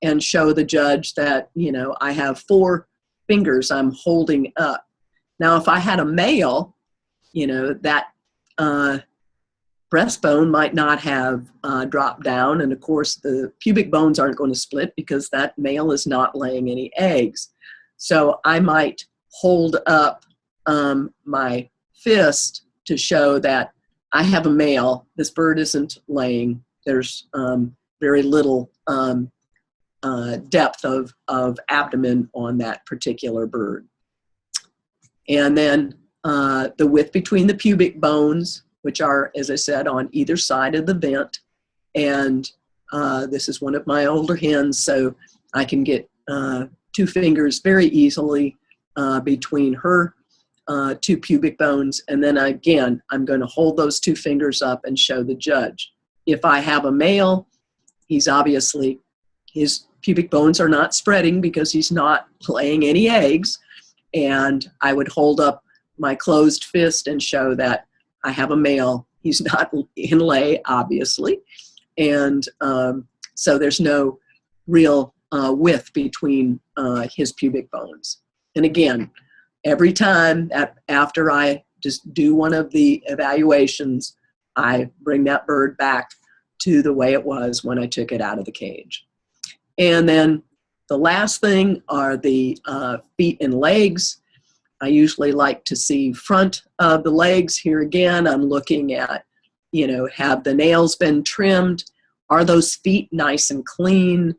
and show the judge that, you know, I have 4 fingers I'm holding up. Now, if I had a male, you know, that breastbone might not have dropped down, and of course the pubic bones aren't going to split because that male is not laying any eggs. So I might hold up my fist to show that I have a male. This bird isn't laying. There's very little depth of abdomen on that particular bird. And then the width between the pubic bones, which are, as I said, on either side of the vent. And this is one of my older hens, so I can get 2 fingers very easily between her 2 pubic bones. And then again, I'm going to hold those 2 fingers up and show the judge. If I have a male, he's obviously, his pubic bones are not spreading because he's not laying any eggs. And I would hold up my closed fist and show that I have a male. He's not in lay, obviously. And so there's no real width between his pubic bones. And again, every time after I just do one of the evaluations, I bring that bird back to the way it was when I took it out of the cage. And then the last thing are the feet and legs. I usually like to see front of the legs. Here again, I'm looking at, you know, have the nails been trimmed? Are those feet nice and clean?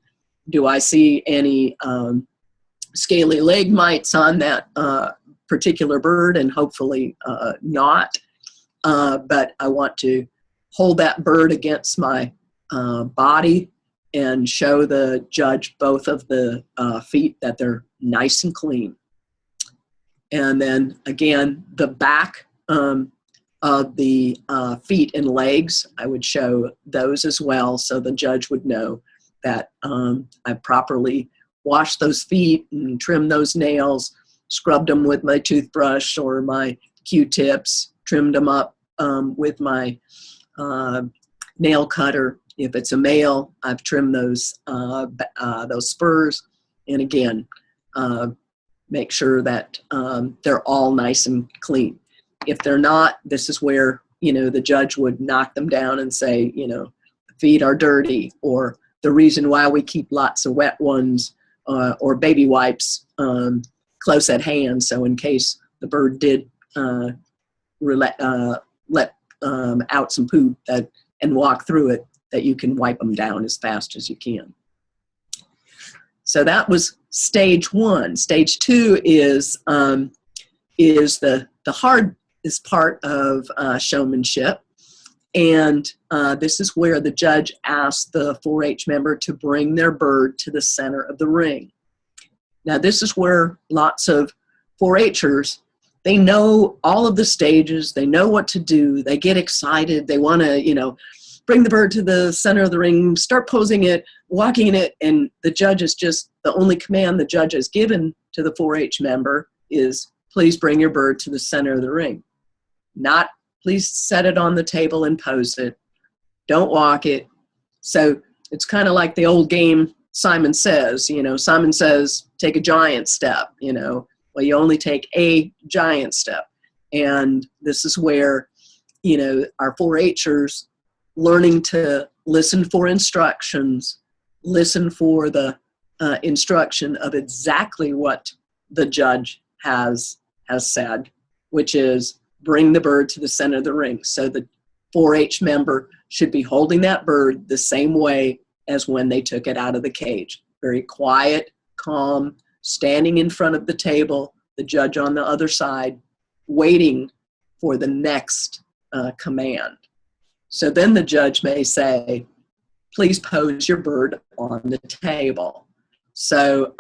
Do I see any scaly leg mites on that particular bird? And hopefully not. But I want to hold that bird against my body and show the judge both of the feet, that they're nice and clean. And then again, the back of the feet and legs, I would show those as well, so the judge would know that I properly washed those feet and trimmed those nails, scrubbed them with my toothbrush or my Q-tips, trimmed them up with my nail cutter. If it's a male, I've trimmed those spurs, and again, make sure that they're all nice and clean. If they're not, this is where, the judge would knock them down and say, the feet are dirty, or the reason why we keep lots of wet ones or baby wipes close at hand, so in case the bird did let out some poop and walk through it, that you can wipe them down as fast as you can. So that was stage one. Stage two is the hardest part of showmanship. And this is where the judge asked the 4-H member to bring their bird to the center of the ring. Now, this is where lots of 4-Hers, they know all of the stages, they know what to do, they get excited, they want to, bring the bird to the center of the ring, start posing it, walking it, and the judge is just, the only command the judge has given to the 4-H member is, please bring your bird to the center of the ring. Not, please set it on the table and pose it. Don't walk it. So it's kind of like the old game Simon Says. Simon Says, take a giant step. Well, you only take a giant step. And this is where, our 4-Hers learning to listen for instructions, listen for the instruction of exactly what the judge has said, which is bring the bird to the center of the ring. So the 4-H member should be holding that bird the same way as when they took it out of the cage. Very quiet, calm, standing in front of the table, the judge on the other side, waiting for the next command. So then the judge may say, please pose your bird on the table. So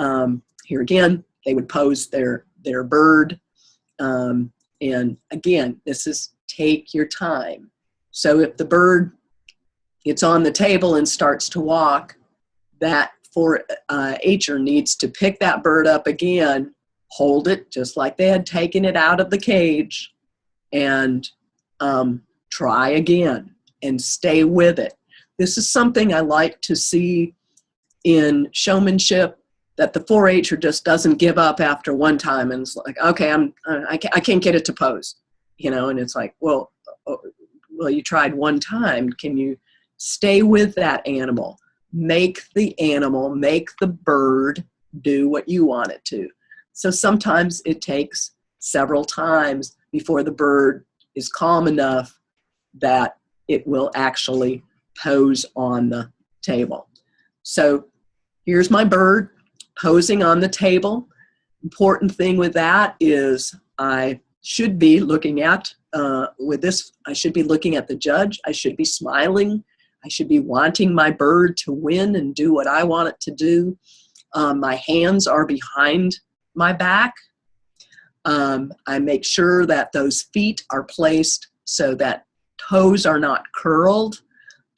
here again, they would pose their bird. And again, this is take your time. So if the bird gets on the table and starts to walk, that 4-Her needs to pick that bird up again, hold it just like they had taken it out of the cage, and try again and stay with it. This is something I like to see in showmanship, that the 4-Her just doesn't give up after one time and it's like, okay, I can't get it to pose, and it's like, well, you tried one time. Can you stay with that animal? Make the bird do what you want it to. So sometimes it takes several times before the bird is calm enough that it will actually pose on the table. So here's my bird posing on the table. Important thing with that is I should be looking at, I should be looking at the judge. I should be smiling. I should be wanting my bird to win and do what I want it to do. My hands are behind my back. I make sure that those feet are placed so that toes are not curled,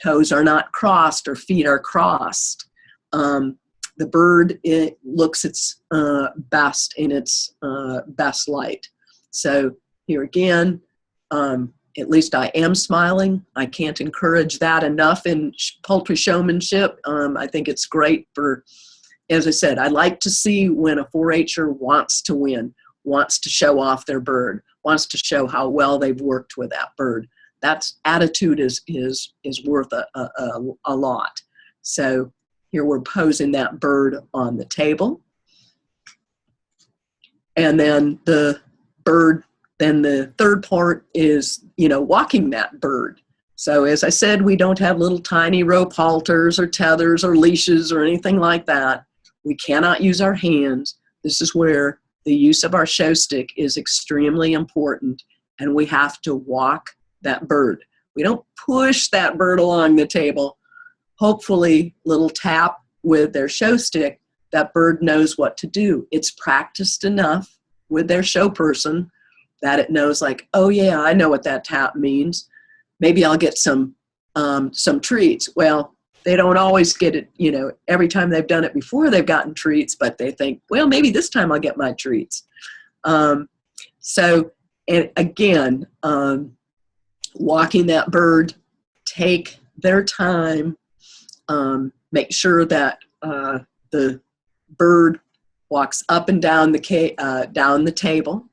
toes are not crossed, or feet are crossed. The bird, it looks its best in its best light. So here again, at least I am smiling. I can't encourage that enough in poultry showmanship. I think it's great for, as I said, I like to see when a 4-Her wants to win, wants to show off their bird, wants to show how well they've worked with that bird. That attitude is worth a lot. So here we're posing that bird on the table. And then the bird, then the third part is, walking that bird. So as I said, we don't have little tiny rope halters or tethers or leashes or anything like that. We cannot use our hands. This is where the use of our show stick is extremely important, and we have to walk that bird. We don't push that bird along the table. hopefully little tap with their show stick, that bird knows what to do. It's practiced enough with their show person that it knows, like, oh yeah, I know what that tap means. Maybe I'll get some treats. Well, they don't always get it, every time they've done it before they've gotten treats, but they think, well, maybe this time I'll get my treats. So, and again, walking that bird, take their time, make sure that the bird walks up and down the table.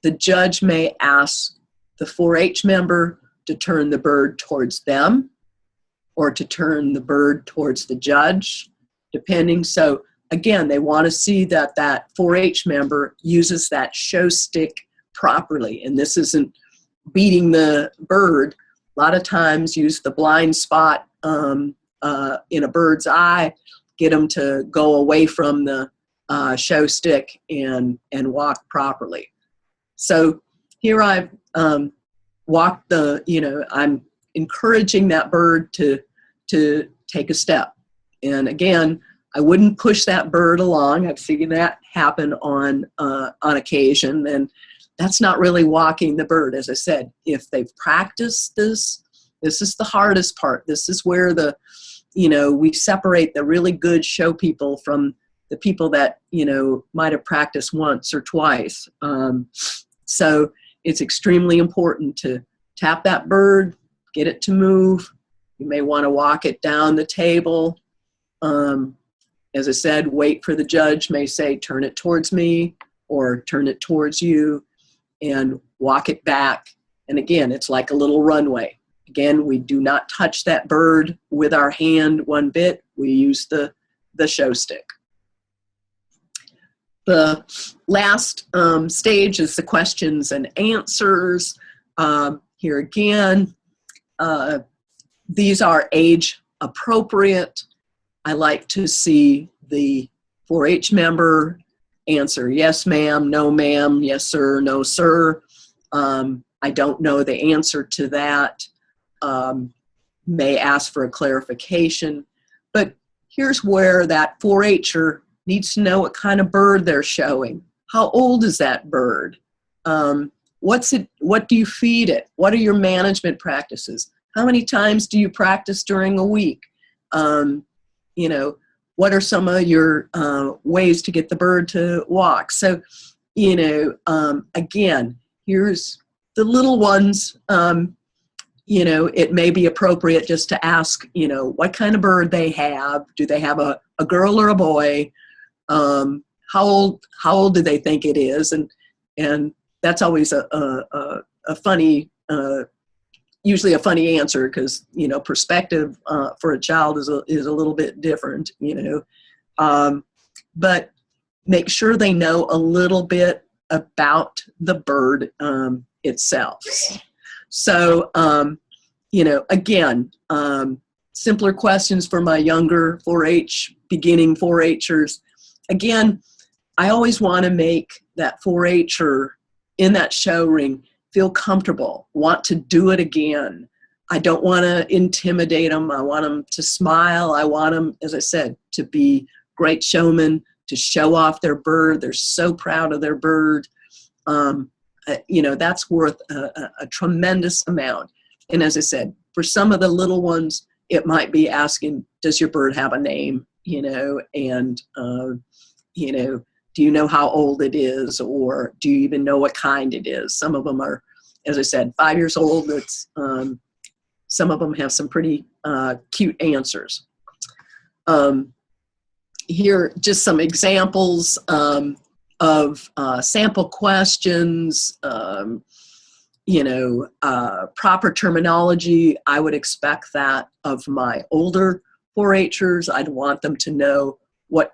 The judge may ask the 4-H member to turn the bird towards them or to turn the bird towards the judge, depending. So again, they want to see that that 4-H member uses that show stick properly. And this isn't beating the bird. A lot of times use the blind spot in a bird's eye, get them to go away from the show stick and walk properly. So here I've walked I'm encouraging that bird to take a step. And again, I wouldn't push that bird along. I've seen that happen on occasion, and that's not really walking the bird. As I said, if they've practiced this is the hardest part. This is where we separate the really good show people from the people that, might have practiced once or twice. So it's extremely important to tap that bird, get it to move. You may want to walk it down the table. As I said, wait for the judge, may say, turn it towards me or turn it towards you, and walk it back. And again, it's like a little runway. Again, we do not touch that bird with our hand one bit. We use the show stick. The last stage is the questions and answers. Here again, these are age appropriate. I like to see the 4-H member answer yes ma'am, no ma'am, yes sir, no sir. I don't know the answer to that. May ask for a clarification. But here's where that 4-H'er needs to know what kind of bird they're showing. How old is that bird? What do you feed it? What are your management practices? How many times do you practice during a week? What are some of your ways to get the bird to walk? So, again, here's the little ones. It may be appropriate just to ask, what kind of bird they have. Do they have a girl or a boy? How old do they think it is? And that's always a funny, usually a funny answer, because perspective for a child is a little bit different. But make sure they know a little bit about the bird itself. So again, simpler questions for my younger 4-H, beginning 4-H'ers. Again, I always want to make that 4-H'er in that show ring feel comfortable, want to do it again. I don't want to intimidate them. I want them to smile. I want them, as I said, to be great showmen, to show off their bird. They're so proud of their bird. That's worth a tremendous amount. And as I said, for some of the little ones, it might be asking, does your bird have a name? Do you know how old it is, or do you even know what kind it is? Some of them are, as I said, 5 years old. Some of them have some pretty cute answers. Here, just some examples of sample questions. Proper terminology. I would expect that of my older 4-H'ers. I'd want them to know what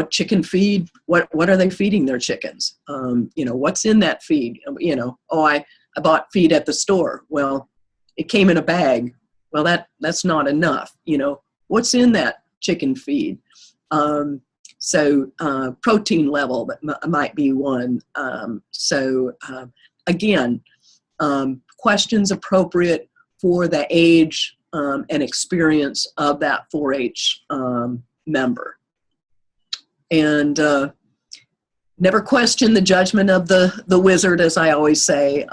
chicken feed, what are they feeding their chickens? What's in that feed? I bought feed at the store. Well, it came in a bag. Well, that's not enough. What's in that chicken feed? So protein level that might be one. Again, questions appropriate for the age and experience of that 4-H member. And never question the judgment of the wizard, as I always say.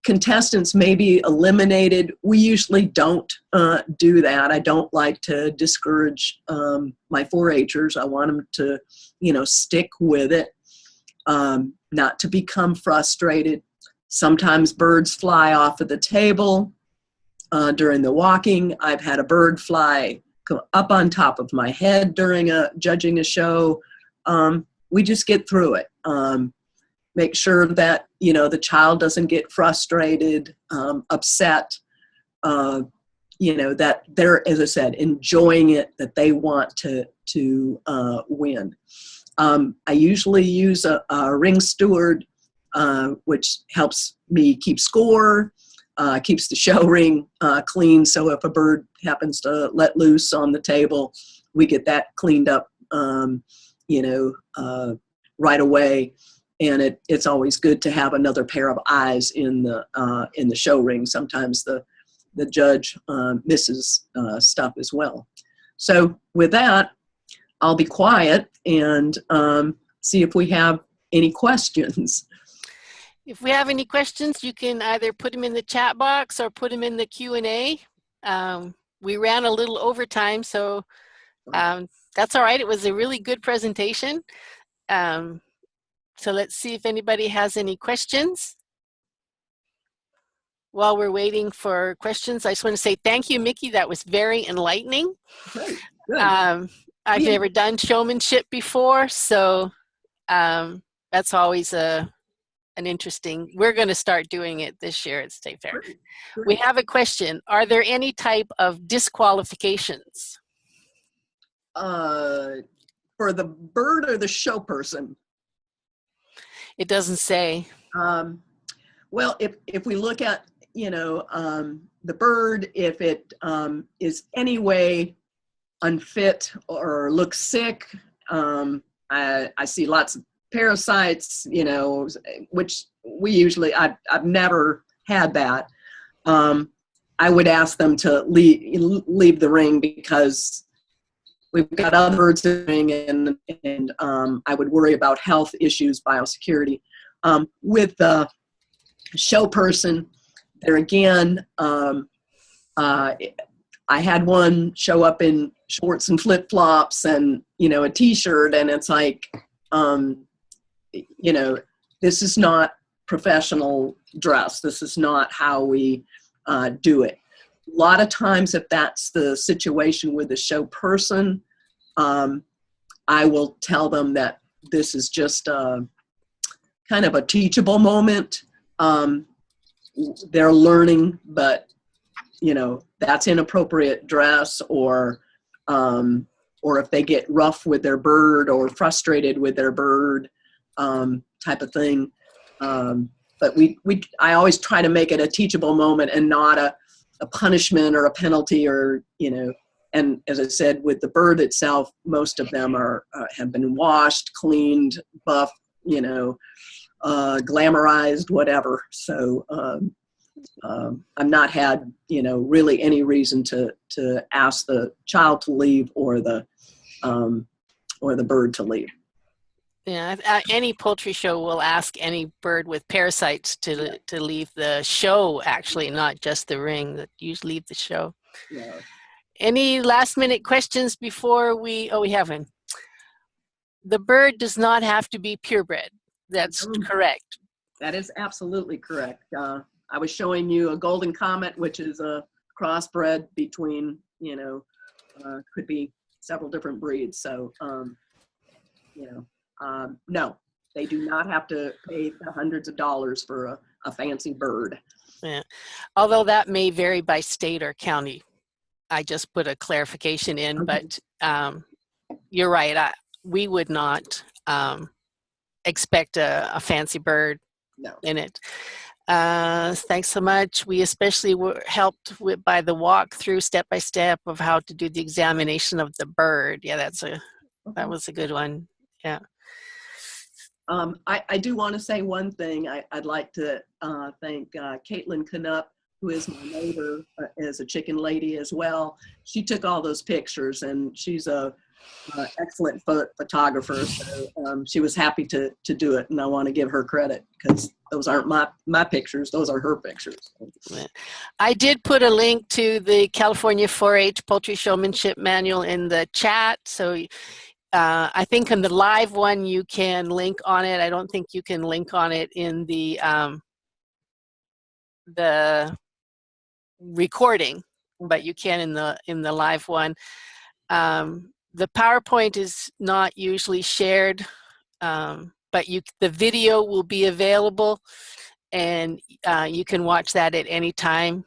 Contestants may be eliminated. We usually don't do that. I don't like to discourage my 4-Hers. I want them to, stick with it, not to become frustrated. Sometimes birds fly off of the table during the walking. I've had a bird fly up on top of my head during judging a show. We just get through it. Make sure that, the child doesn't get frustrated, upset, that they're, as I said, enjoying it, that they want to win. I usually use a ring steward, which helps me keep score, keeps the show ring clean. So if a bird happens to let loose on the table, we get that cleaned up, right away. And it's always good to have another pair of eyes in the show ring. Sometimes the judge misses stuff as well. So with that, I'll be quiet and see if we have any questions. If we have any questions, you can either put them in the chat box or put them in the Q&A. We ran a little overtime, so that's all right. It was a really good presentation. So let's see if anybody has any questions. While we're waiting for questions, I just want to say thank you, Mickey. That was very enlightening. Great. Good. I've never done showmanship before, so that's always an interesting. We're going to start doing it this year at State Fair. Great. We have a question. Are there any type of disqualifications? For the bird or the show person? It doesn't say. Well, if we look at, the bird, if it is any way unfit or looks sick, I see lots of parasites, which we usually, I've never had that. I would ask them to leave the ring because we've got other birds in the ring, and I would worry about health issues, biosecurity. With the show person, there again, I had one show up in shorts and flip-flops and, a t-shirt, and it's like, this is not professional dress. This is not how we do it. A lot of times, if that's the situation with the show person, I will tell them that this is just kind of a teachable moment. They're learning, but that's inappropriate dress, or if they get rough with their bird or frustrated with their bird, type of thing. But I always try to make it a teachable moment and not a punishment or a penalty, or and as I said, with the bird itself, most of them have been washed, cleaned, buffed, glamorized, whatever. So I've not had really any reason to ask the child to leave or the bird to leave. Yeah, any poultry show will ask any bird with parasites to leave the show, actually, not just the ring, that you leave the show. Yeah. Any last minute questions before we have one. The bird does not have to be purebred. That's correct. That is absolutely correct. I was showing you a golden comet, which is a crossbred between, could be several different breeds. So, no, they do not have to pay the hundreds of dollars for a fancy bird. Yeah, although that may vary by state or county. I just put a clarification in, Okay. but you're right. We would not expect a fancy bird in it. Thanks so much. We especially were helped by the walkthrough step-by-step of how to do the examination of the bird. Yeah, that was a good one. Yeah. I do want to say one thing. I'd like to thank Caitlin Canup who is my neighbor, is a chicken lady as well. She took all those pictures, and she's a excellent photographer. So she was happy to do it, and I want to give her credit because those aren't my pictures; those are her pictures. I did put a link to the California 4-H Poultry Showmanship Manual in the chat, so I think in the live one you can link on it. I don't think you can link on it in the recording, but you can in the live one. The PowerPoint is not usually shared, but the video will be available, and you can watch that at any time.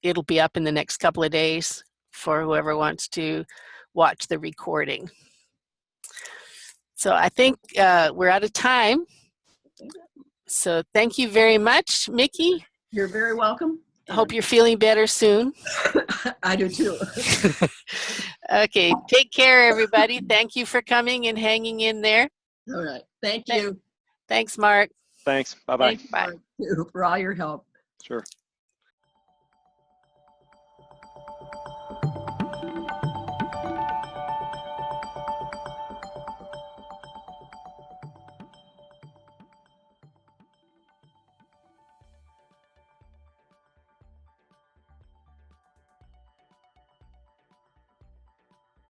It'll be up in the next couple of days for whoever wants to watch the recording. So I think we're out of time. So thank you very much, Mickey. You're very welcome. I hope you're feeling better soon. I do too. Okay, take care, everybody. Thank you for coming and hanging in there. All right. Thank you. Thanks, Mark. Thanks. Bye-bye. Bye. For all your help. Sure.